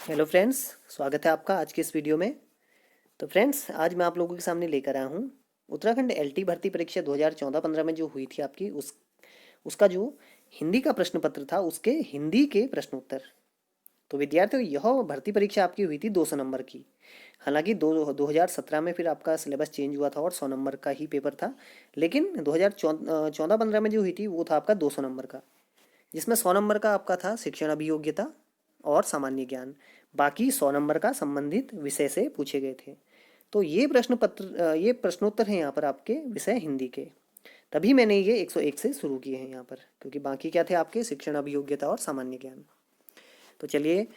Hello friends, स्वागत है आपका आज के इस वीडियो में। तो फ्रेंड्स, आज मैं आप लोगों के सामने लेकर आया हूँ उत्तराखंड एलटी भर्ती परीक्षा 2014-15 में जो हुई थी आपकी उसका जो हिंदी का प्रश्न पत्र था उसके हिंदी के प्रश्न उत्तर। तो विद्यार्थियों, यह भर्ती परीक्षा आपकी हुई थी 200 नंबर की। हालांकि 2017 में फिर आपका सिलेबस चेंज हुआ था और 100 नंबर का ही पेपर था, लेकिन 2014-15 में जो हुई थी वो था आपका 200 नंबर का, जिसमें 100 नंबर का आपका था शिक्षण अभियोग्यता और सामान्य ज्ञान। बाकी 100 नंबर का संबंधित विषय से पूछे गए थे। तो ये प्रश्नोत्तर हैं यहाँ पर आपके विषय हिंदी के। तभी मैंने ये 101 से शुरू किए हैं यहाँ पर, क्योंकि बाकी क्या थे आपके शिक्षण अभियोग्यता और सामान्य ज्ञान। तो चलिए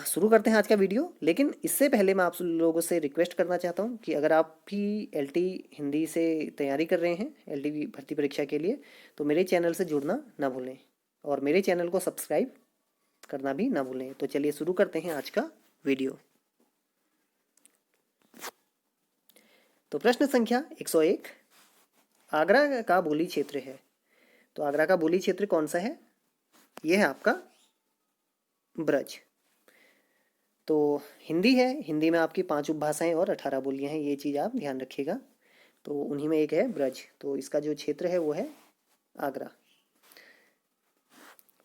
शुरू करते हैं आज का वीडियो। लेकिन इससे पहले मैं आप लोगों से रिक्वेस्ट करना चाहता हूँ कि अगर आप भी एलटी हिंदी से तैयारी कर रहे हैं एलटी भर्ती परीक्षा के लिए, तो मेरे चैनल से जुड़ना ना भूलें और मेरे चैनल को सब्सक्राइब करना भी ना भूलें। तो चलिए शुरू करते हैं आज का वीडियो। तो प्रश्न संख्या 101, आगरा का बोली क्षेत्र है। तो आगरा का बोली क्षेत्र कौन सा है? यह है आपका ब्रज। तो हिंदी है, हिंदी में आपकी 5 उपभाषाएं और 18 बोलियां हैं, ये चीज़ आप ध्यान रखिएगा। तो उन्हीं में एक है ब्रज, तो इसका जो क्षेत्र है वो है आगरा।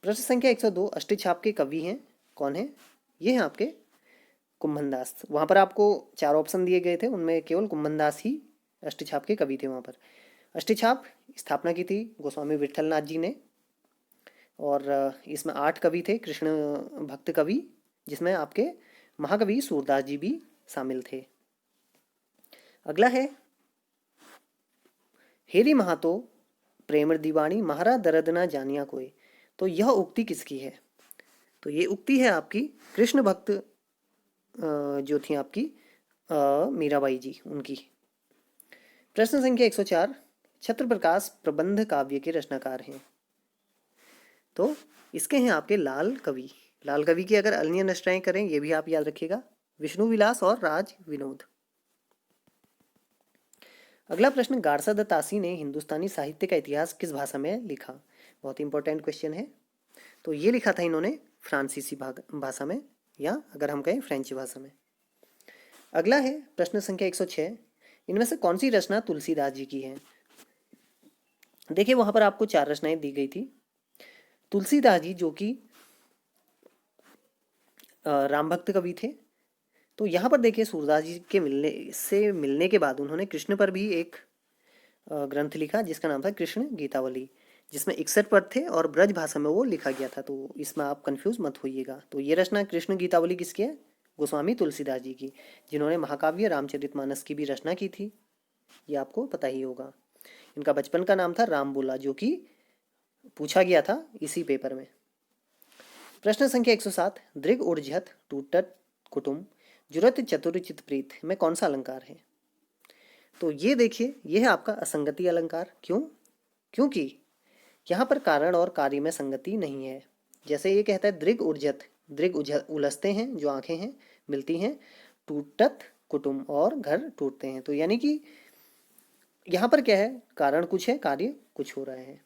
प्रश्न संख्या 102, अष्टछाप के कवि हैं कौन है? ये हैं आपके कुंभनदास। वहाँ पर आपको 4 ऑप्शन दिए गए थे, उनमें केवल कुंभनदास ही अष्टछाप के कवि थे वहाँ पर। अष्टछाप स्थापना की थी गोस्वामी विट्ठलनाथ जी ने, और इसमें 8 कवि थे कृष्ण भक्त कवि, जिसमें आपके महाकवि सूरदास जी भी शामिल थे। अगला है, हेरी महातो प्रेम दीवानी महारा दर्द ना जानिया कोई। तो यह उक्ति किसकी है? तो ये उक्ति है आपकी कृष्ण भक्त जो थी आपकी मीराबाई जी, उनकी। प्रश्न संख्या 104, छत्र प्रकाश प्रबंध काव्य के रचनाकार हैं। तो इसके हैं आपके लाल कवि। लाल कवि की अगर अन्य रचनाएं करें, ये भी आप याद रखिएगा, विष्णु विलास और राज विनोद। अगला प्रश्न, गारसा दत्तासी ने हिंदुस्तानी साहित्य का इतिहास किस भाषा में लिखा? बहुत इंपॉर्टेंट क्वेश्चन है। तो ये लिखा था इन्होंने फ्रांसीसी भाषा में, या अगर हम कहें फ्रेंच भाषा में। अगला है प्रश्न संख्या 106, इनमें से कौन सी रचना तुलसीदास जी की है? देखिए वहां पर आपको 4 रचनाएं दी गई थी। तुलसीदास जी जो कि राम भक्त कवि थे, तो यहाँ पर देखिए सूरदास जी के मिलने के बाद उन्होंने कृष्ण पर भी एक ग्रंथ लिखा जिसका नाम था कृष्ण गीतावली, जिसमें 61 पद थे और ब्रज भाषा में वो लिखा गया था। तो इसमें आप कंफ्यूज मत होइएगा। तो ये रचना कृष्ण गीतावली किसकी है? गोस्वामी तुलसीदास जी की, जिन्होंने महाकाव्य रामचरितमानस की भी रचना की थी, ये आपको पता ही होगा। इनका बचपन का नाम था राम बोला, जो कि पूछा गया था इसी पेपर में। प्रश्न संख्या 107, दृग उर्जत टूटत कुटुम जुरत चतुर चित प्रीत में कौन सा अलंकार है? तो ये देखिए, ये है आपका असंगति अलंकार। क्यों? क्योंकि यहाँ पर कारण और कार्य में संगति नहीं है। जैसे ये कहता है दृग उर्जत, दृग उलझते हैं, जो आंखें हैं मिलती हैं, टूटत कुटुम और घर टूटते हैं। तो यानी कि यहाँ पर क्या है, कारण कुछ है, कार्य कुछ हो रहा है।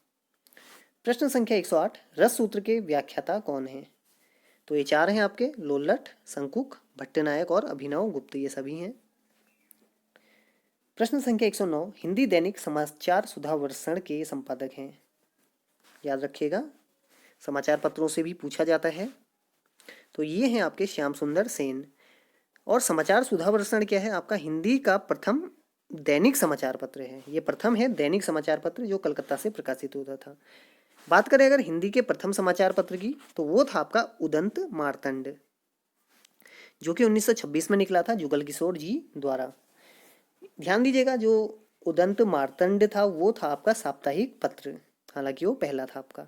प्रश्न संख्या 108, रस सूत्र के व्याख्याता कौन है? तो ये 4 हैं आपके, लोल्लट, शंकुक, भट्टनायक और अभिनव गुप्त, ये सभी हैं। प्रश्न संख्या 109, हिंदी दैनिक समाचार सुधा वर्षण के संपादक हैं। याद रखिएगा, समाचार पत्रों से भी पूछा जाता है। तो ये हैं आपके श्याम सुंदर सेन। और समाचार सुधा वर्षण क्या है? आपका हिंदी का प्रथम दैनिक समाचार पत्र है। ये प्रथम है दैनिक समाचार पत्र जो कलकत्ता से प्रकाशित होता था। बात करें अगर हिंदी के प्रथम समाचार पत्र की, तो वो था आपका उदंत मार्तंड, जो कि 1926 में निकला था जुगल किशोर जी द्वारा। ध्यान दीजिएगा, जो उदंत मार्तंड था वो था आपका साप्ताहिक पत्र, हालांकि वो पहला था आपका।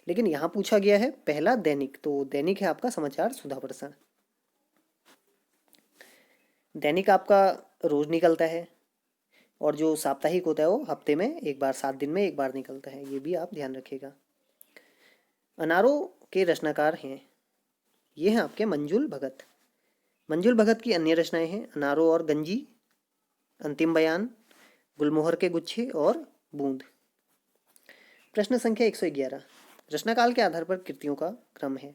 लेकिन यहाँ पूछा गया है पहला दैनिक, तो दैनिक है आपका समाचार सुधा वर्षण। दैनिक आपका रोज निकलता है, और जो साप्ताहिक होता है वो हफ्ते में एक बार, 7 दिन में एक बार निकलता है, ये भी आप ध्यान रखिएगा। अनारों के रचनाकार हैं, ये हैं आपके मंजुल भगत। मंजुल भगत की अन्य रचनाएं हैं अनारो और गंजी, अंतिम बयान, गुलमोहर के गुच्छे और बूंद। प्रश्न संख्या 111, रचनाकाल के आधार पर कृतियों का क्रम है।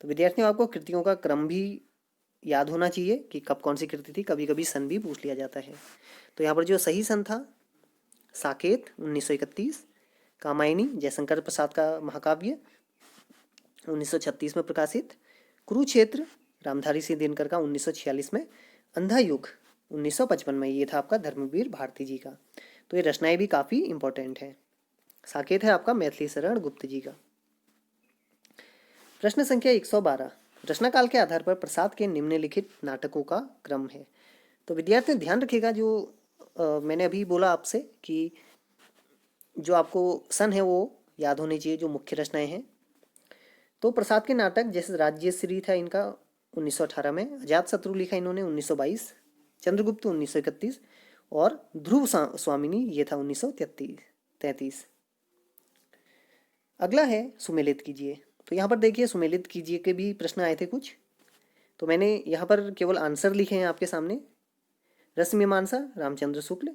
तो विद्यार्थियों, आपको कृतियों का क्रम भी याद होना चाहिए कि कब कौन सी कृति थी, कभी कभी सन भी पूछ लिया जाता है। तो यहाँ पर जो सही सन था साकेत 1931, कामायनी जयशंकर प्रसाद का महाकाव्य 1936 में प्रकाशित, कुरुक्षेत्र रामधारी सिंह दिनकर का 1946 में, अंधा युग 1955 में। ये था आपका धर्मवीर भारती जी का। तो ये रचनाएं भी काफ़ी इंपॉर्टेंट है। साकेत है आपका मैथिली शरण गुप्त जी का। प्रश्न संख्या 112, रचनाकाल के आधार पर प्रसाद के निम्नलिखित नाटकों का क्रम है। तो विद्यार्थियों ध्यान रखिएगा, जो मैंने अभी बोला आपसे कि जो आपको सन है वो याद होनी चाहिए, जो मुख्य रचनाएं हैं। तो प्रसाद के नाटक जैसे राज्यश्री था इनका 1918 में, अजातशत्रु लिखा इन्होंने 1922, चंद्रगुप्त 1931 और ध्रुव स्वामिनी ये था 1933। अगला है सुमेलित कीजिए। तो यहाँ पर देखिए सुमेलित कीजिए के भी प्रश्न आए थे कुछ, तो मैंने यहाँ पर केवल आंसर लिखे हैं आपके सामने। रसमीमांसा रामचंद्र शुक्ल,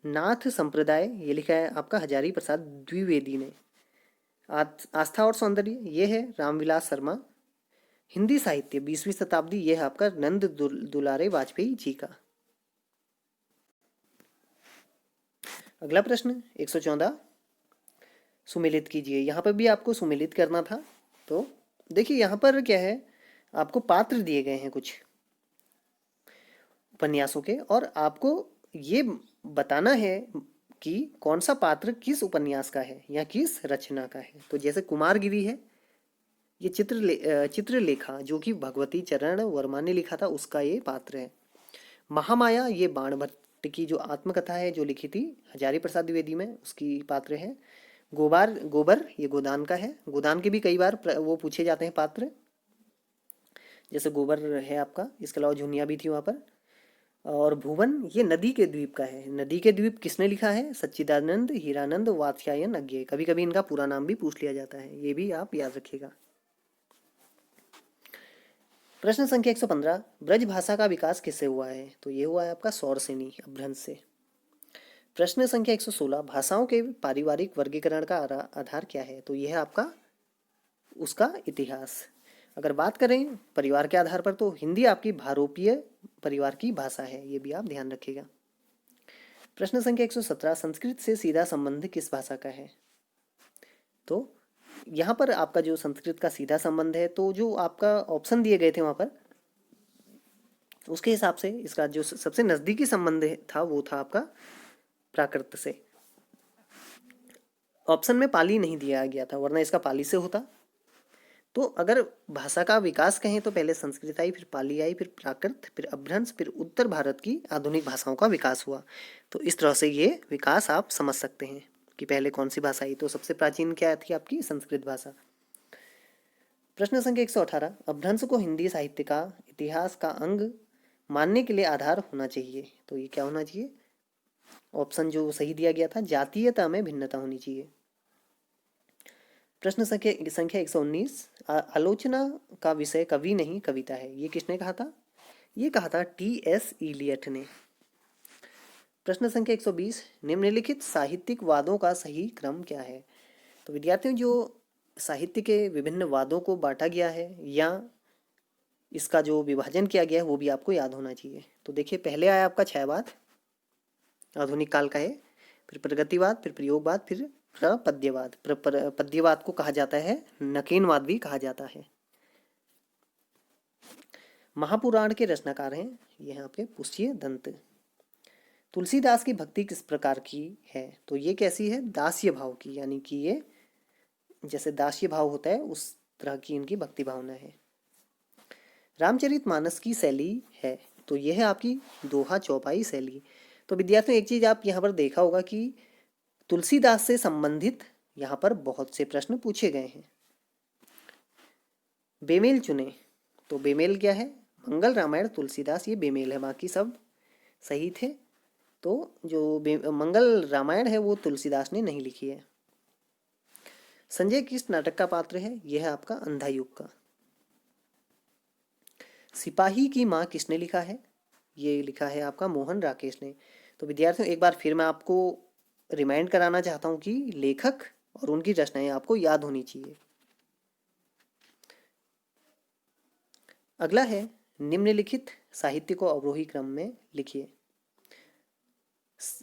नाथ संप्रदाय ये लिखा है आपका हजारी प्रसाद द्विवेदी ने, आस्था और सौंदर्य ये है रामविलास शर्मा, हिंदी साहित्य 20वीं शताब्दी ये है आपका नंद दुलारे वाजपेयी जी का। अगला प्रश्न 114, सुमेलित कीजिए। यहाँ पर भी आपको सुमेलित करना था। तो देखिए यहाँ पर क्या है, आपको पात्र दिए गए हैं कुछ उपन्यासों के, और आपको ये बताना है कि कौन सा पात्र किस उपन्यास का है या किस रचना का है। तो जैसे कुमारगिरी है, ये चित्रलेखा जो कि भगवती चरण वर्मा ने लिखा था उसका ये पात्र है। महामाया ये बाणभट्ट की जो आत्मकथा है जो लिखी थी हजारी प्रसाद द्विवेदी में, उसकी पात्र है। गोबर ये गोदान का है, गोदान के भी कई बार वो पूछे जाते हैं पात्र, जैसे गोबर है आपका, इसके अलावा झुनिया भी थी वहाँ पर। और भुवन ये नदी के द्वीप का है, नदी के द्वीप किसने लिखा है, सच्चिदानंद हीरानंद वात्स्यायन अज्ञेय, कभी कभी इनका पूरा नाम भी पूछ लिया जाता है, ये भी आप याद रखिएगा। प्रश्न संख्या 115, ब्रज भाषा का विकास किससे हुआ है। तो ये हुआ है आपका सौरसेनी अपभ्रंश से। प्रश्न संख्या 116, भाषाओं के पारिवारिक वर्गीकरण का आधार क्या है। तो यह है आपका उसका इतिहास। अगर बात करें परिवार के आधार पर तो हिंदी आपकी भारोपीय परिवार की भाषा है, ये भी आप ध्यान रखिएगा। प्रश्न संख्या 117, संस्कृत से सीधा संबंध किस भाषा का है। तो यहाँ पर आपका जो संस्कृत का सीधा संबंध है, तो जो आपका ऑप्शन दिए गए थे वहाँ पर उसके हिसाब से इसका जो सबसे नज़दीकी संबंध था वो था आपका प्राकृत से। ऑप्शन में पाली नहीं दिया गया था, वरना इसका पाली से होता। तो अगर भाषा का विकास कहें तो पहले संस्कृत आई, फिर पाली आई, फिर प्राकृत, फिर अपभ्रंश, फिर उत्तर भारत की आधुनिक भाषाओं का विकास हुआ। तो इस तरह से ये विकास आप समझ सकते हैं कि पहले कौन सी भाषा आई। तो सबसे प्राचीन क्या थी आपकी संस्कृत भाषा। प्रश्न संख्या 118, अपभ्रंश को हिंदी साहित्य का इतिहास का अंग मानने के लिए आधार होना चाहिए। तो ये क्या होना चाहिए, ऑप्शन जो सही दिया गया था, जातीयता में भिन्नता होनी चाहिए। प्रश्न संख्या 119, आलोचना का विषय कवि नहीं कविता है, ये किसने कहा था। ये कहा था T.S. इलियट ने। प्रश्न संख्या 120, निम्नलिखित साहित्यिक वादों का सही क्रम क्या है। तो विद्यार्थियों जो साहित्य के विभिन्न वादों को बांटा गया है या इसका जो विभाजन किया गया है वो भी आपको याद होना चाहिए। तो देखिए पहले आया आपका छायावाद, आधुनिक काल का है, फिर प्रगतिवाद, फिर प्रयोगवाद, फिर प्रपद्यवाद। पद्यवाद को कहा जाता है नकीनवाद भी कहा जाता है। महापुराण के रचनाकार हैं ये आपके पुष्य दंत। तुलसीदास की भक्ति किस प्रकार की है। तो ये कैसी है, दास्य भाव की, यानी कि ये जैसे दास्य भाव होता है उस तरह की इनकी भक्ति भावना है। रामचरितमानस की शैली है, तो यह है आपकी दोहा चौपाई शैली। तो विद्यार्थियों एक चीज आप यहाँ पर देखा होगा कि तुलसीदास से संबंधित यहाँ पर बहुत से प्रश्न पूछे गए हैं। बेमेल चुने, तो बेमेल क्या है, मंगल रामायण तुलसीदास, ये बेमेल है, बाकी सब सही थे। तो जो मंगल रामायण है वो तुलसीदास ने नहीं लिखी है। संजय किस नाटक का पात्र है, यह है आपका अंधा युग का। सिपाही की माँ किसने लिखा है, ये लिखा है आपका मोहन राकेश ने। तो विद्यार्थियों एक बार फिर मैं आपको रिमाइंड कराना चाहता हूँ कि लेखक और उनकी रचनाएं आपको याद होनी चाहिए। अगला है निम्नलिखित साहित्य को अवरोही क्रम में लिखिए।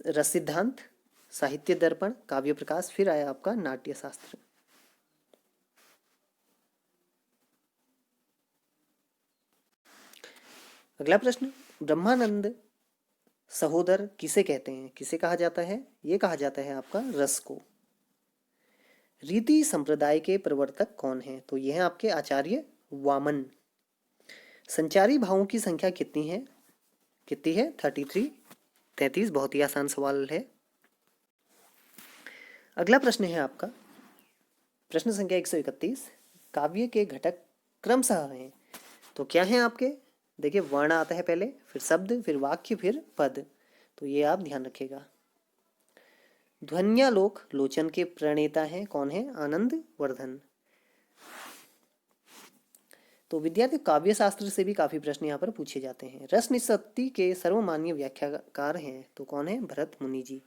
रस सिद्धांत, साहित्य दर्पण, काव्य प्रकाश, फिर आया आपका नाट्य शास्त्र। अगला प्रश्न, ब्रह्मानंद सहोदर किसे कहते हैं? किसे कहा जाता है? ये कहा जाता है आपका रस को। रीति संप्रदाय के प्रवर्तक कौन हैं? तो ये हैं आपके आचार्य वामन। संचारी भावों की संख्या कितनी है? कितनी है? 33, 33। बहुत ही आसान सवाल है। अगला प्रश्न है आपका प्रश्न संख्या 131। काव्य के घटक क्रमशः हैं, तो क्या हैं आपके? देखिए, वर्ण आता है पहले, फिर शब्द, फिर वाक्य, फिर पद। तो ये आप ध्यान रखिएगा। ध्वन्यालोक लोचन के प्रणेता हैं, कौन है? आनंद वर्धन। तो विद्यार्थी काव्य शास्त्र से भी काफी प्रश्न यहाँ पर पूछे जाते हैं। रस निष्पत्ति के सर्वमान्य व्याख्याकार हैं, तो कौन है? भरत मुनि जी।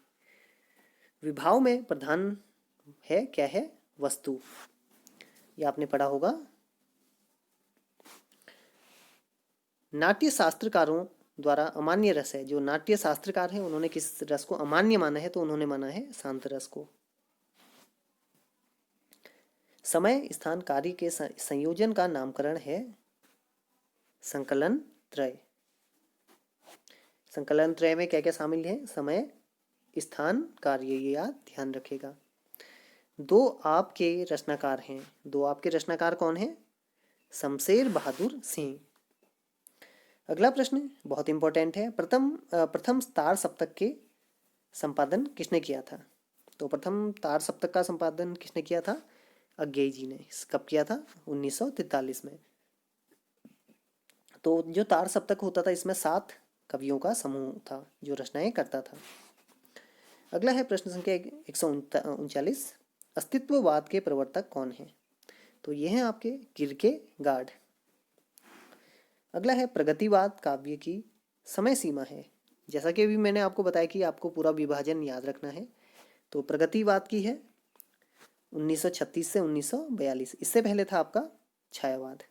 विभाव में प्रधान है, क्या है? वस्तु। ये आपने पढ़ा होगा। नाट्य शास्त्रकारों द्वारा अमान्य रस है, जो नाट्य शास्त्रकार हैं उन्होंने किस रस को अमान्य माना है? तो उन्होंने माना है शांत रस को। समय स्थान कार्य के संयोजन का नामकरण है संकलन त्रय। संकलन त्रय में क्या क्या शामिल है? समय, स्थान, कार्य। ये आप ध्यान रखेगा। दो आपके रचनाकार हैं। दो आपके रचनाकार कौन है? शमशेर बहादुर सिंह। अगला प्रश्न बहुत इंपॉर्टेंट है। प्रथम तार सप्तक के संपादन किसने किया था? तो प्रथम तार सप्तक का संपादन किसने किया था? अज्ञेय जी ने। कब किया था? 1943 में। तो जो तार सप्तक होता था, इसमें 7 कवियों का समूह था जो रचनाएं करता था। अगला है प्रश्न संख्या 139। अस्तित्ववाद के प्रवर्तक कौन है? तो ये हैं आपके किरकेगार्ड। अगला है प्रगतिवाद काव्य की समय सीमा है। जैसा कि अभी मैंने आपको बताया कि आपको पूरा विभाजन याद रखना है। तो प्रगतिवाद की है 1936 से 1942। इससे पहले था आपका छायावाद।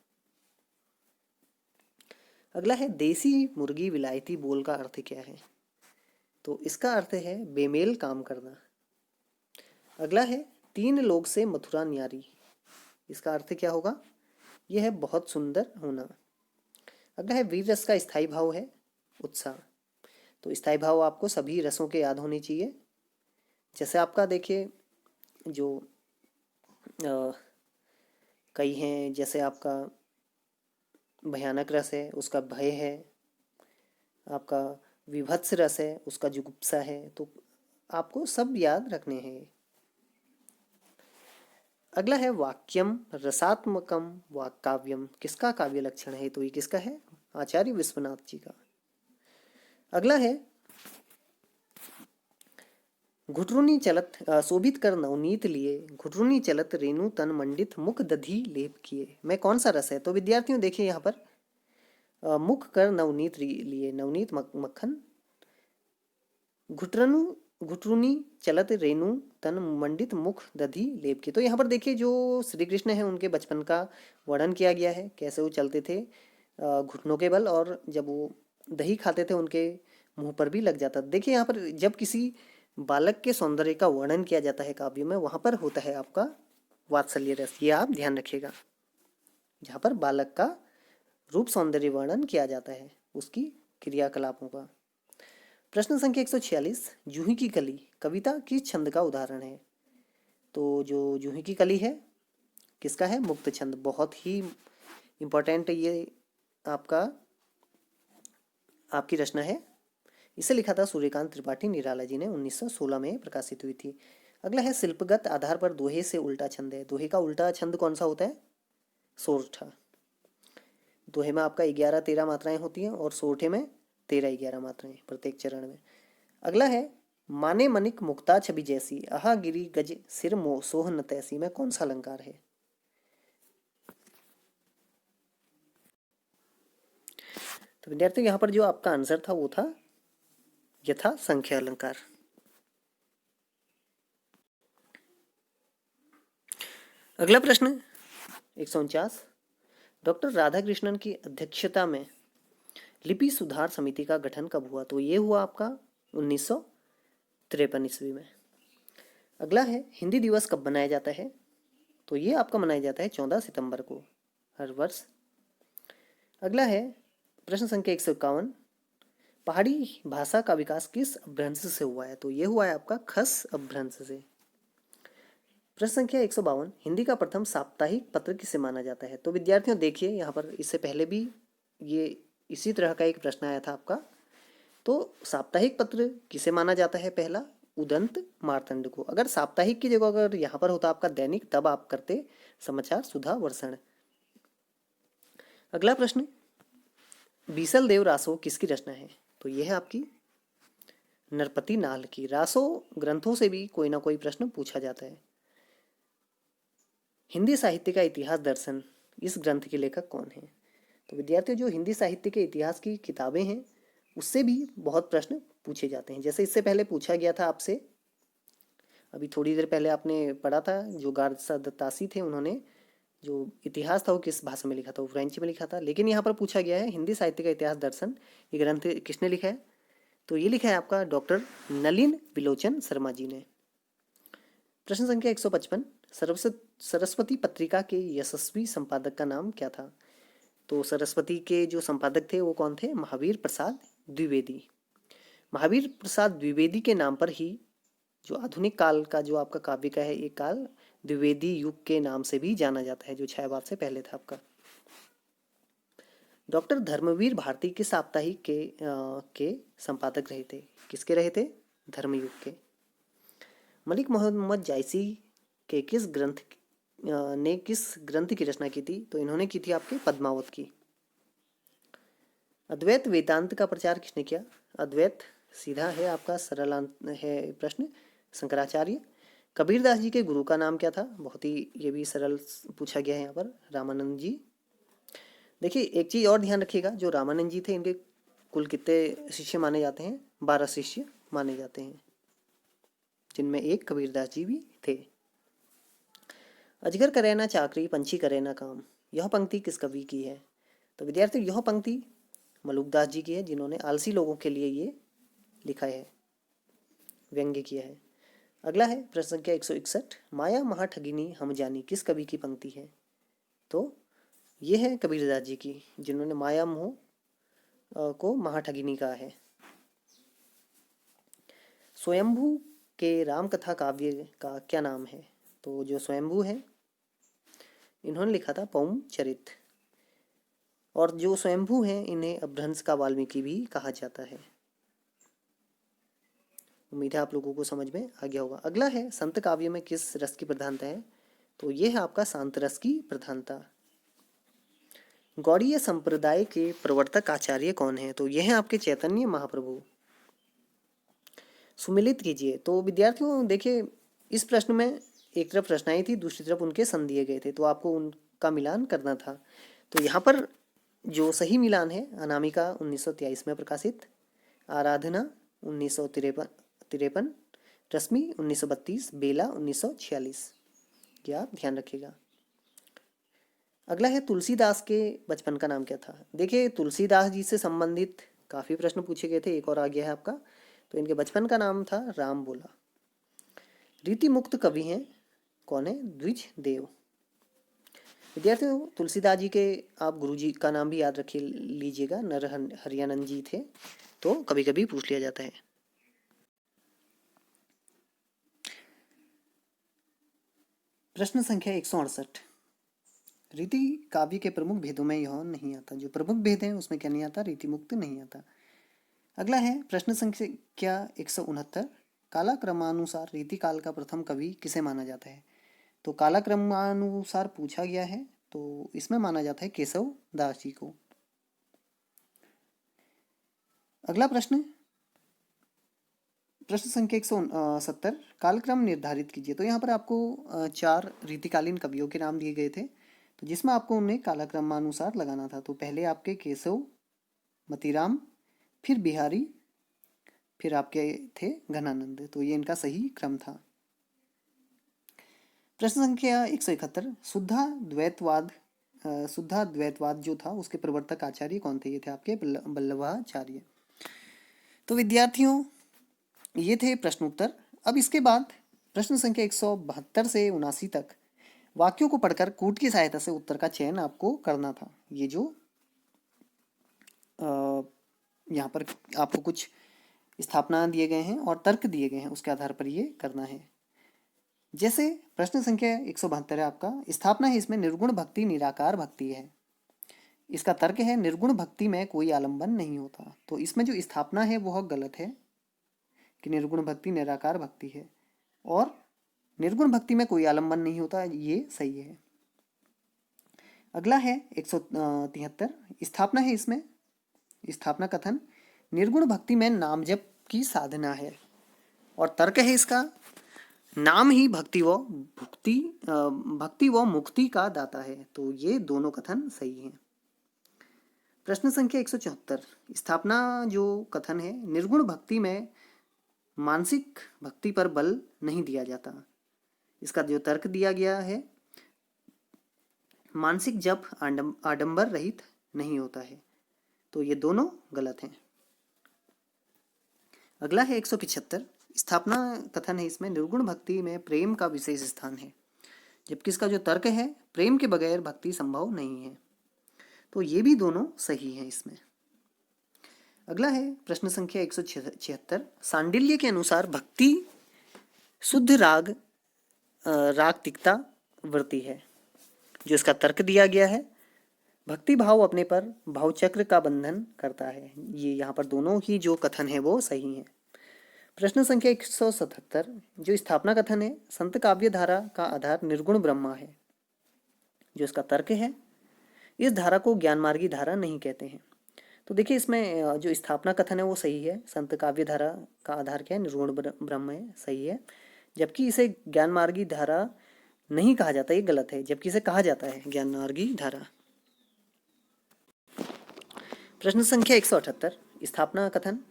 अगला है देसी मुर्गी विलायती बोल का अर्थ क्या है? तो इसका अर्थ है बेमेल काम करना। अगला है 3 लोग से मथुरा न्यारी। इसका अर्थ क्या होगा? यह है बहुत सुंदर होना। अगला है वीर रस का स्थायी भाव है उत्साह। तो स्थायी भाव आपको सभी रसों के याद होने चाहिए। जैसे आपका देखिए, जो कई हैं, जैसे आपका भयानक रस है, उसका भय है। आपका विभत्स रस है, उसका जुगुप्सा है। तो आपको सब याद रखने हैं। अगला है वाक्यम रसात्मकम व काव्यम। किसका काव्य लक्षण है? तो ये किसका है? आचार्य विश्वनाथ जी का। अगला है घुटरुनी चलत शोभित कर नवनीत लिए, घुटरुनी चलत रेणु तन मंडित मुख दधी लेप किए। मैं कौन सा रस है? तो विद्यार्थियों देखिए यहाँ पर मुख कर नवनीत लिए, नवनीत मक्खन। घुटरनु घुटरुनी चलत रेणु तन मंडित मुख दधी लेप की। तो यहाँ पर देखिए, जो श्री कृष्ण है उनके बचपन का वर्णन किया गया है, कैसे वो चलते थे घुटनों के बल, और जब वो दही खाते थे उनके मुंह पर भी लग जाता। देखिए यहाँ पर जब किसी बालक के सौंदर्य का वर्णन किया जाता है काव्य में, वहां पर होता है आपका वात्सल्य रस। ये आप ध्यान रखिएगा। जहाँ पर बालक का रूप सौंदर्य वर्णन किया जाता है, उसकी क्रियाकलापों का। प्रश्न संख्या 146। जूही की कली कविता किस छंद का उदाहरण है? तो जो जूही की कली है, किसका है? मुक्त छंद। बहुत ही इंपॉर्टेंट ये आपकी रचना है। इसे लिखा था सूर्यकांत त्रिपाठी निराला जी ने, 1916 में प्रकाशित हुई थी। अगला है शिल्पगत आधार पर दोहे से उल्टा छंद है। दोहे का उल्टा छंद कौन सा होता है? सोरठा। दोहे में आपका 11-13 मात्राएं होती हैं और सोरठे में 13-11 मात्राएं प्रत्येक चरण में। अगला है माने मनिक मुक्ता छवि जैसी, आहा गिरी गज सिर मो सोह न तैसी। में कौन सा अलंकार है? तो विद्यार्थियों यहाँ पर जो आपका आंसर था वो था यथा संख्या अलंकार। अगला प्रश्न 149। डॉक्टर राधाकृष्णन की अध्यक्षता में लिपि सुधार समिति का गठन कब हुआ? तो ये हुआ आपका 1953 ईस्वी में। अगला है हिंदी दिवस कब मनाया जाता है? तो ये आपका मनाया जाता है 14 सितंबर को हर वर्ष। अगला है प्रश्न संख्या 151, पहाड़ी भाषा का विकास किस अपभ्रंश से हुआ है? तो ये हुआ है आपका खस अपभ्रंश से। प्रश्न संख्या 152, हिंदी का प्रथम साप्ताहिक पत्र किसे माना जाता है? तो विद्यार्थियों देखिए यहाँ पर इससे पहले भी ये इसी तरह का एक प्रश्न आया था आपका। तो साप्ताहिक पत्र किसे माना जाता है? पहला उदंत मार्तंड को। अगर साप्ताहिक की जगह अगर यहाँ पर होता आपका दैनिक, तब आप करते समाचार सुधा वर्षण। अगला प्रश्न, बीसल देव रासो किसकी रचना है? तो यह है आपकी नरपति नाल की। रासो ग्रंथों से भी कोई ना कोई प्रश्न पूछा जाता है। हिंदी साहित्य का इतिहास दर्शन, इस ग्रंथ के लेखक कौन है? तो विद्यार्थियों जो हिंदी साहित्य के इतिहास की किताबें हैं उससे भी बहुत प्रश्न पूछे जाते हैं। जैसे इससे पहले पूछा गया था आपसे, अभी थोड़ी देर पहले आपने पढ़ा था, जो गारसा दत्तासी थे उन्होंने जो इतिहास था वो किस भाषा में लिखा था? वो फ्रेंच में लिखा था। लेकिन यहाँ पर पूछा गया है हिंदी साहित्य का इतिहास दर्शन, ये ग्रंथ किसने लिखा है? तो ये लिखा है आपका डॉक्टर नलिन विलोचन शर्मा जी ने। प्रश्न संख्या 155, सरस्वती पत्रिका के यशस्वी संपादक का नाम क्या था? तो सरस्वती के जो संपादक थे वो कौन थे? महावीर प्रसाद द्विवेदी। महावीर प्रसाद द्विवेदी के नाम पर ही जो आधुनिक काल का जो आपका काव्य का है, एक काल द्विवेदी युग के नाम से भी जाना जाता है, जो छायावाद से पहले था आपका। डॉक्टर धर्मवीर भारती के साप्ताहिक के संपादक रहे थे। किसके रहे थे? धर्मयुग के। मलिक मोहम्मद जायसी के किस ग्रंथ की रचना की थी? तो इन्होंने की थी आपके पद्मावत की। अद्वैत वेदांत का प्रचार किसने किया? अद्वैत सीधा है आपका, सरल है प्रश्न, शंकराचार्य। कबीरदास जी के गुरु का नाम क्या था? बहुत ही ये भी सरल पूछा गया है यहाँ पर, रामानंद जी। देखिए एक चीज़ और ध्यान रखिएगा, जो रामानंद जी थे इनके कुल कितने शिष्य माने जाते हैं? 12 शिष्य माने जाते हैं, जिनमें एक कबीरदास जी भी थे। अजगर करे ना चाकरी, पंछी करे ना काम, यह पंक्ति किस कवि की है? तो विद्यार्थी यह पंक्ति मलुकदास जी की है, जिन्होंने आलसी लोगों के लिए ये लिखा है, व्यंग्य किया है। अगला है प्रश्न संख्या 161, माया महा ठगिनी हम जानी, किस कवि की पंक्ति है? तो ये है कबीरदास जी की, जिन्होंने माया मोह को महाठगिनी कहा है। स्वयंभू के रामकथा काव्य का क्या नाम है? तो जो स्वयंभू है इन्होंने लिखा था पौम चरित, और जो स्वयंभू हैं इन्हें अपभ्रंश का वाल्मीकि भी कहा जाता है। उम्मीद है आप लोगों को समझ में आ गया होगा। अगला है संत काव्य में किस रस की प्रधानता है? तो ये है आपका शांत रस की प्रधानता। गौड़ीय संप्रदाय के प्रवर्तक आचार्य कौन है? तो यह है आपके चैतन्य महाप्रभु। सुमिलित कीजिए। तो विद्यार्थियों देखिए इस प्रश्न में एक तरफ रचनाएं थी, दूसरी तरफ उनके सन दिए गए थे, तो आपको उनका मिलान करना था। तो यहाँ पर जो सही मिलान है, अनामिका 1923 में प्रकाशित, आराधना 1953, रश्मि 1932, बेला 1946, क्या आप ध्यान रखिएगा। अगला है तुलसीदास के बचपन का नाम क्या था? देखिए तुलसीदास जी से संबंधित काफ़ी प्रश्न पूछे गए थे, एक और आ गया है आपका। तो इनके बचपन का नाम था राम बोला। रीति मुक्त कवि हैं कौन है? द्विज देव। विद्यार्थियों तुलसीदास जी के आप गुरु जी का नाम भी याद रखिए लीजिएगा, नर हरियानंद जी थे, तो कभी कभी पूछ लिया जाता है। प्रश्न संख्या 168, रीति काव्य के प्रमुख भेदों में यह नहीं आता। जो प्रमुख भेद हैं उसमें क्या नहीं आता? रीति मुक्त नहीं आता। अगला है प्रश्न संख्या 169, कालक्रमानुसार रीति काल का प्रथम कवि किसे माना जाता है? तो कालक्रमानुसार पूछा गया है, तो इसमें माना जाता है केशव दास जी को। अगला प्रश्न संख्या 170, कालक्रम निर्धारित कीजिए। तो यहाँ पर आपको 4 रीतिकालीन कवियों के नाम दिए गए थे, तो जिसमें आपको उन्हें कालक्रमानुसार लगाना था। तो पहले आपके केशव, मतीराम, फिर बिहारी, फिर आपके थे घनानंद। तो ये इनका सही क्रम था। प्रश्न संख्या 171, शुद्धा द्वैतवाद शुद्धाद्वैतवाद जो था उसके प्रवर्तक आचार्य कौन थे? ये थे आपके वल्लभाचार्य। तो विद्यार्थियों ये थे प्रश्न उत्तर। अब इसके बाद प्रश्न संख्या 172 से 79 तक वाक्यों को पढ़कर कूट की सहायता से उत्तर का चयन आपको करना था। ये जो यहाँ पर आपको कुछ स्थापना दिए गए हैं और तर्क दिए गए हैं उसके आधार पर ये करना है। जैसे प्रश्न संख्या 172 है आपका, स्थापना है इसमें निर्गुण भक्ति निराकार भक्ति है। इसका तर्क है निर्गुण भक्ति में कोई आलंबन नहीं होता। तो इसमें जो स्थापना है वह गलत है कि निर्गुण भक्ति निराकार भक्ति है, और निर्गुण भक्ति में कोई आलंबन नहीं होता, ये सही है। अगला है 173, स्थापना है इसमें, स्थापना कथन निर्गुण भक्ति में नाम जप की साधना है, और तर्क है इसका नाम ही भक्ति व मुक्ति का दाता है। तो ये दोनों कथन सही हैं। प्रश्न संख्या 174, स्थापना जो कथन है निर्गुण भक्ति में मानसिक भक्ति पर बल नहीं दिया जाता। इसका जो तर्क दिया गया है मानसिक जप आडंबर रहित नहीं होता है। तो ये दोनों गलत हैं। अगला है 175, स्थापना कथन है इसमें निर्गुण भक्ति में प्रेम का विशेष स्थान है, जबकि इसका जो तर्क है प्रेम के बगैर भक्ति संभव नहीं है। तो ये भी दोनों सही हैं इसमें। अगला है प्रश्न संख्या 176, सांडिल्य के अनुसार भक्ति शुद्ध रागतिकता वृत्ति है। जो इसका तर्क दिया गया है भक्ति भाव अपने पर भावचक्र का बंधन करता है। ये यहाँ पर दोनों ही जो कथन है वो सही है। प्रश्न संख्या 177, जो स्थापना कथन है संत काव्य धारा का आधार निर्गुण ब्रह्मा है। जो इसका तर्क है इस धारा को ज्ञान मार्गी धारा नहीं कहते हैं। तो देखिए इसमें जो स्थापना कथन है वो सही है, संत काव्य धारा का आधार क्या है निर्गुण ब्रह्म है, सही है। जबकि इसे ज्ञान मार्गी धारा नहीं कहा जाता, ये गलत है, जबकि इसे कहा जाता है ज्ञान मार्गी धारा। प्रश्न संख्या 178, स्थापना कथन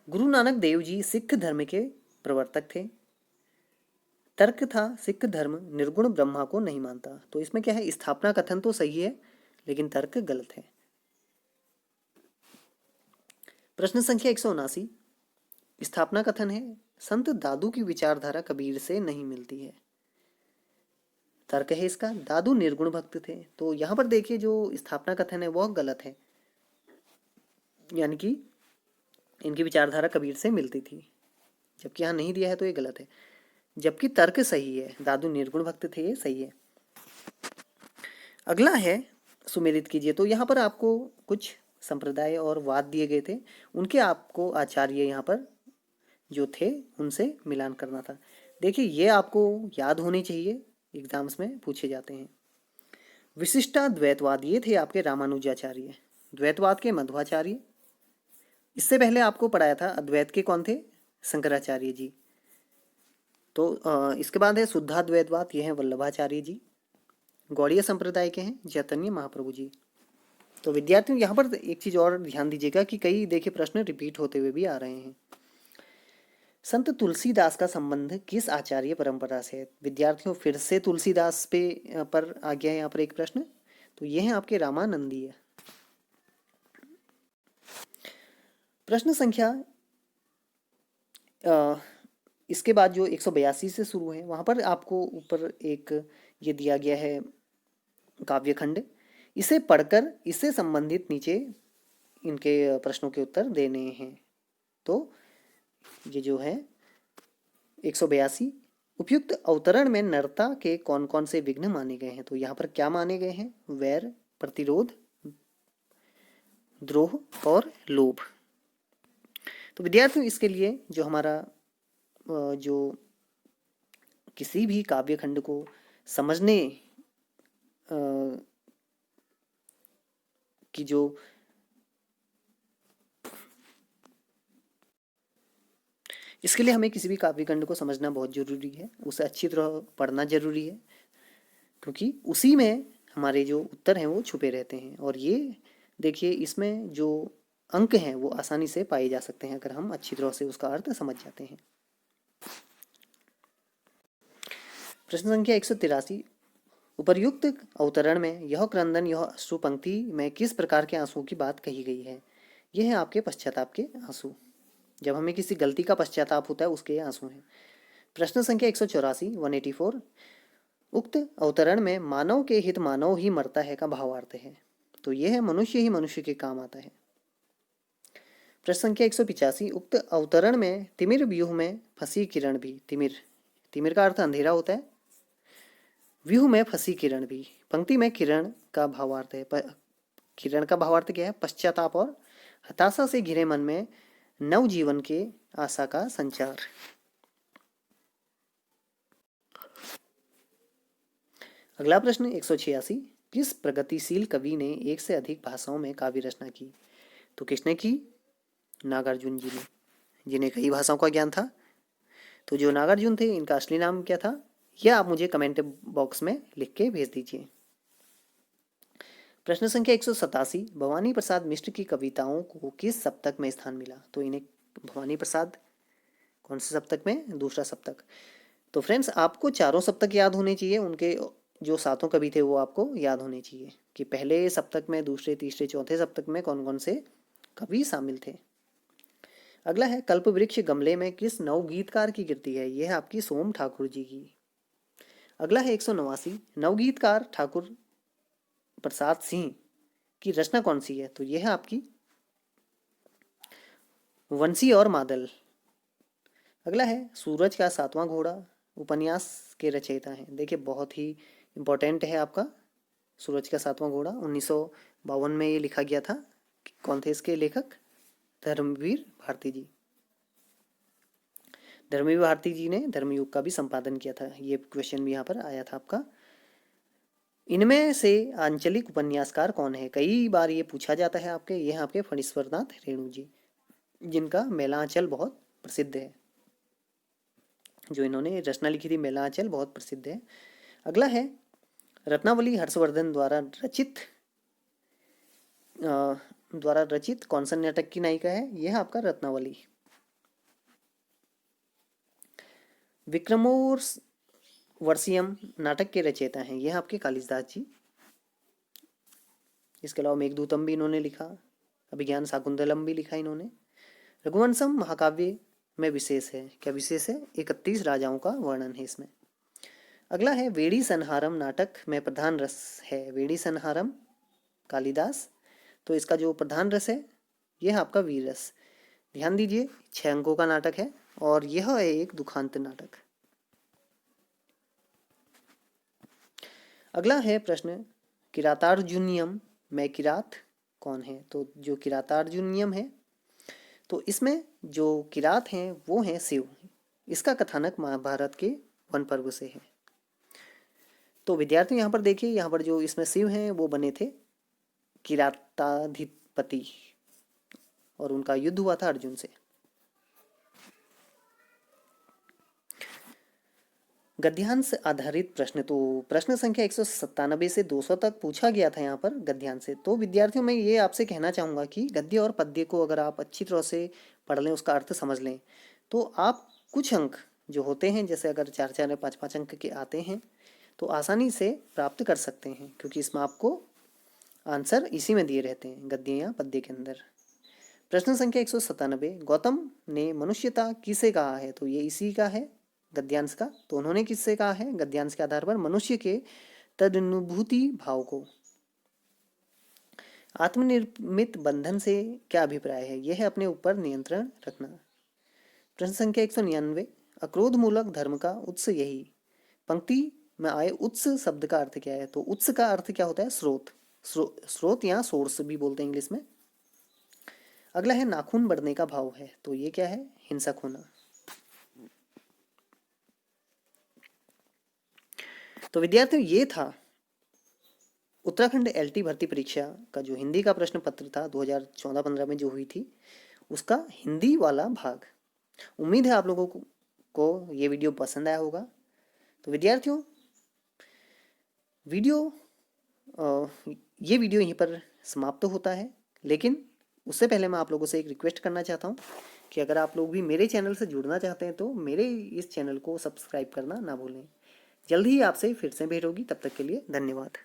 गुरु नानक देव जी सिख धर्म के प्रवर्तक थे। तर्क था सिख धर्म निर्गुण ब्रह्मा को नहीं मानता। तो इसमें क्या है स्थापना कथन तो सही है लेकिन तर्क गलत है। प्रश्न संख्या 179, स्थापना कथन है संत दादू की विचारधारा कबीर से नहीं मिलती है। तर्क है इसका दादू निर्गुण भक्त थे। तो यहाँ पर देखिए जो स्थापना कथन है वह गलत है, यानी कि इनकी विचारधारा कबीर से मिलती थी, जबकि यहाँ नहीं दिया है तो ये गलत है। जबकि तर्क सही है, दादू निर्गुण भक्त थे, ये सही है। अगला है सुमेलित कीजिए। तो यहाँ पर आपको कुछ संप्रदाय और वाद दिए गए थे, उनके आपको आचार्य यहाँ पर जो थे उनसे मिलान करना था। देखिए ये आपको याद होनी चाहिए, एग्जाम्स में पूछे जाते हैं। विशिष्टाद्वैतवाद ये थे आपके रामानुजाचार्य, द्वैतवाद के मध्वाचार्य। इससे पहले आपको पढ़ाया था अद्वैत के कौन थे, शंकराचार्य जी। तो इसके बाद है शुद्धाद्वैतवाद, ये हैं वल्लभाचार्य जी। गौड़ीय संप्रदाय के हैं चैतन्य महाप्रभु जी। तो विद्यार्थियों यहाँ पर एक चीज और ध्यान दीजिएगा कि कई देखिए प्रश्न रिपीट होते हुए भी आ रहे हैं। संत तुलसीदास का संबंध किस आचार्य परंपरा से है? विद्यार्थियों फिर से तुलसीदास पर आ गया है यहाँ पर एक प्रश्न। तो ये है आपके रामानंदीय। प्रश्न संख्या इसके बाद जो 182 से शुरू है वहां पर आपको ऊपर एक ये दिया गया है काव्यखंड, इसे पढ़कर इससे संबंधित नीचे इनके प्रश्नों के उत्तर देने हैं। तो ये जो है 182, उपयुक्त अवतरण में नरता के कौन कौन से विघ्न माने गए हैं? तो यहाँ पर क्या माने गए हैं? वैर, प्रतिरोध, द्रोह और लोभ। तो विद्यार्थियों इसके लिए जो हमारा जो किसी भी काव्य खंड को समझने की जो इसके लिए हमें किसी भी काव्य खंड को समझना बहुत जरूरी है, उसे अच्छी तरह पढ़ना जरूरी है, क्योंकि उसी में हमारे जो उत्तर हैं वो छुपे रहते हैं। और ये देखिए इसमें जो अंक हैं वो आसानी से पाए जा सकते हैं अगर हम अच्छी तरह से उसका अर्थ समझ जाते हैं। प्रश्न संख्या 183, उपर्युक्त अवतरण में यह क्रंदन यह अश्रु पंक्ति में किस प्रकार के आंसुओं की बात कही गई है? यह है आपके पश्चाताप के आंसू। जब हमें किसी गलती का पश्चाताप होता है उसके आंसू हैं। प्रश्न संख्या 184 उक्त अवतरण में मानव के हित मानव ही मरता है का भावार्थ है। तो यह है मनुष्य ही मनुष्य के काम आता है। प्रश्न संख्या 185 उक्त अवतरण में तिमिर व्यूह में फंसी किरण भी। तिमिर, तिमिर का अर्थ अंधेरा होता है। व्यूह में फंसी किरण भी, पंक्ति में किरण का भावार्थ है। किरण का भावार्थ क्या है? पश्चाताप और हताशा से घिरे मन में नव जीवन के आशा का संचार। अगला प्रश्न 186 किस प्रगतिशील कवि ने एक से अधिक भाषाओं में काव्य रचना की? तो किसने की? नागार्जुन जी ने, जिन्हें कई भाषाओं का ज्ञान था। तो जो नागार्जुन थे इनका असली नाम क्या था, यह आप मुझे कमेंट बॉक्स में लिख के भेज दीजिए। प्रश्न संख्या 187 भवानी प्रसाद मिश्र की कविताओं को किस सप्तक में स्थान मिला? तो इन्हें भवानी प्रसाद कौन से सप्तक में? दूसरा सप्तक। तो फ्रेंड्स आपको चारों सप्तक याद होने चाहिए, उनके जो सातों कवि थे वो आपको याद होने चाहिए कि पहले सप्तक में, दूसरे, तीसरे, चौथे सप्तक में कौन कौन से कवि शामिल थे। अगला है कल्प वृक्ष गमले में किस नवगीतकार की कृति है? यह है आपकी सोम ठाकुर जी की। अगला है 189 नवगीतकार ठाकुर प्रसाद सिंह की रचना कौन सी है? तो यह है आपकी वंशी और मादल। अगला है सूरज का सातवां घोड़ा उपन्यास के रचयिता हैं। देखिए बहुत ही इंपॉर्टेंट है आपका सूरज का सातवां घोड़ा। 1952 में ये लिखा गया था। कौन थे इसके लेखक? धर्मवीर भारती जी। धर्मवीर भारती जी ने धर्मयुग का भी संपादन किया था। ये क्वेश्चन भी यहाँ पर आया था आपका। इनमें से आंचलिक उपन्यासकार कौन है? कई बार ये पूछा जाता है आपके। यह आपके फणीश्वरनाथ रेणु जी, जिनका मेलांचल बहुत प्रसिद्ध है। जो इन्होंने रचना लिखी थी मेलांचल बहुत प्रसिद्ध है। अगला है रत्नावली हर्षवर्धन द्वारा रचित कौन सा नाटक की नायिका है? यह आपका रत्नावली। विक्रमोर्वशीयम नाटक के रचयिता हैं। यह आपके कालिदास जी। इसके अलावा मेघदूतम भी इन्होंने लिखा, अभिज्ञान शाकुंतलम भी लिखा इन्होंने। रघुवंशम महाकाव्य में विशेष है। क्या विशेष है? 31 राजाओं का वर्णन है इसमें। अगला है वेड़ी संहारम नाटक में प्रधान रस है। वेड़ी संहारम कालिदास। तो इसका जो प्रधान रस है यह आपका वीर रस। ध्यान दीजिए 6 अंकों का नाटक है और यह है एक दुखांत नाटक। अगला है प्रश्न किरातार्जुनियम में किरात कौन है? तो जो किरातार्जुनियम है तो इसमें जो किरात हैं वो हैं शिव। इसका कथानक महाभारत के वन पर्व से है। तो विद्यार्थी यहाँ पर देखिए, यहाँ पर जो इसमें शिव हैं वो बने थे किराताधिपति और उनका युद्ध हुआ था अर्जुन से। गद्यांश आधारित प्रश्न। तो प्रश्न संख्या 197 से 200 तक पूछा गया था यहाँ पर गद्यांश से। तो विद्यार्थियों मैं ये आपसे कहना चाहूँगा कि गद्य और पद्य को अगर आप अच्छी तरह से पढ़ लें, उसका अर्थ समझ लें, तो आप कुछ अंक जो होते हैं, जैसे अगर 4-4 या 5-5 अंक के आते हैं तो आसानी से प्राप्त कर सकते हैं, क्योंकि इसमें आपको आंसर इसी में दिए रहते हैं गद्य या पद्य के अंदर। प्रश्न संख्या 197 गौतम ने मनुष्यता किसे कहा है? तो ये इसी का है गद्यांश का। तो उन्होंने किससे कहा है? गद्यांश के आधार पर मनुष्य के तदनुभूति भाव को। आत्मनिर्मित बंधन से क्या अभिप्राय है? यह है अपने ऊपर नियंत्रण रखना। प्रश्न संख्या 199 अक्रोध मूलक धर्म का उत्स यही। पंक्ति में आए उत्स शब्द का अर्थ क्या है? तो उत्स का अर्थ क्या होता है? स्रोत। स्रोत या सोर्स भी बोलते हैं इंग्लिश में। अगला है नाखून बढ़ने का भाव है। तो ये क्या है? हिंसक होना। तो विद्यार्थियों ये था उत्तराखंड एलटी भर्ती परीक्षा का जो हिंदी का प्रश्न पत्र था 2014-15 में जो हुई थी, उसका हिंदी वाला भाग। उम्मीद है आप लोगों को ये वीडियो पसंद आया होगा। तो विद्यार्थियों ये वीडियो यहीं पर समाप्त होता है, लेकिन उससे पहले मैं आप लोगों से एक रिक्वेस्ट करना चाहता हूँ कि अगर आप लोग भी मेरे चैनल से जुड़ना चाहते हैं तो मेरे इस चैनल को सब्सक्राइब करना ना भूलें। जल्द ही आपसे फिर से भेंट होगी, तब तक के लिए धन्यवाद।